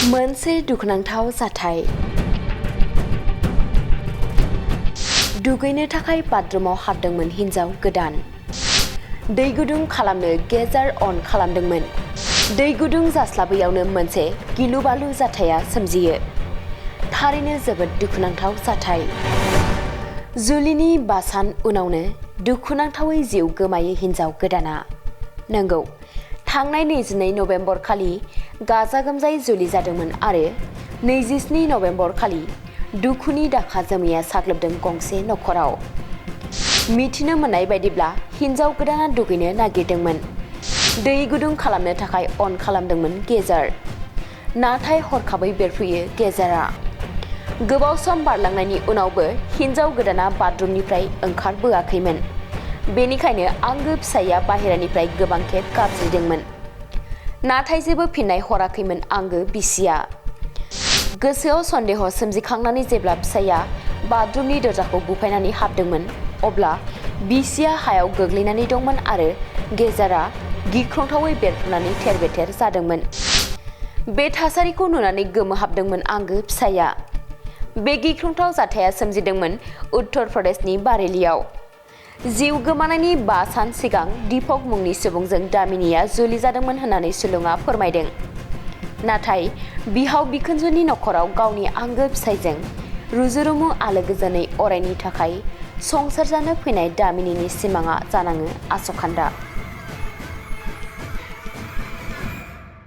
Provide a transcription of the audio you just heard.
मोनसे दुखुनांथाव जाथाय। दुगैनो थाखाय बाथरुमाव हाबदोंमोन हिन्जाव गोदान। दै गुदुं खालामनो गेजार अन खालामदोंमोन। दै गुदुं जास्लाबैयावनो मोनसे गिलु-बालु जाथाया सोमजियो। थारैनो जोबोद दुखुनांथाव जाथाय। जुलिनि 5 सान उनावनो दुखुनांथावै जिउ गोमायो हिन्जाव गोदाना। नंगौ, थांनाय 22 नबेम्बर खालि गाजा-गोमजायै जुलि जादोंमोन आरो 27 नबेम्बर खालि दुखुनि दाखा जोमैया साग्लोबदों गंसे नखराव। मिथिनो मोननाय बायदिब्ला हिन्जाव गोदाना दुगैनो नागिरदोंमोन। दै गुदुं खालामनो थाखाय अन खालामदोंमोन गेजार। नाथाय हरखाबै बेरफ्रुयो गेजारा। गोबाव सम बारलांनायनि उनावबो हिन्जाव गोदाना बाथरुमनिफ्राय ओंखारबोआखैमोन। बेनिखायनो आंगो फिसाइया बाहेरानिफ्राय गोबां खेब गाबज्रिदोंमोन। नाथाय जेबो फिननाय हराखैमोन आंगो बिसिया। गोसोआव सन्देह सोमजिखांनानै जेब्ला फिसाइया बाथरुमनि दरजाखौ बुफायनानै हाबदोंमोन, अब्ला बिसिया हायाव गोग्लैनानै दंमोन आरो गेजारा गिख्रंथावै बेरफ्रुनानै थेर-बेथेर जादोंमोन। बे थासारिखौ नुनानै गोमोहाबदोंमोन आंगो फिसाइया। बे गिख्रंथाव जाथाया सोमजिदोंमोन उत्तर प्रदेशनि बारेलीआव। जिउ गोमानायनि 5 सान सिगां दीपक मुंनि सुबुंजों दामिनीया जुलि जादोंमोन होननानै सुलुङा फोरमायदों। नाथाय बिहाव बिखुनजोनि नखराव गावनि आंगो फिसाइजों रुजु-रुमु आलो-गोजोनै अरायनि थाखाय संसार जानो फैनाय दामिनीनि सिमाङा जानाङो आस'खान्दा।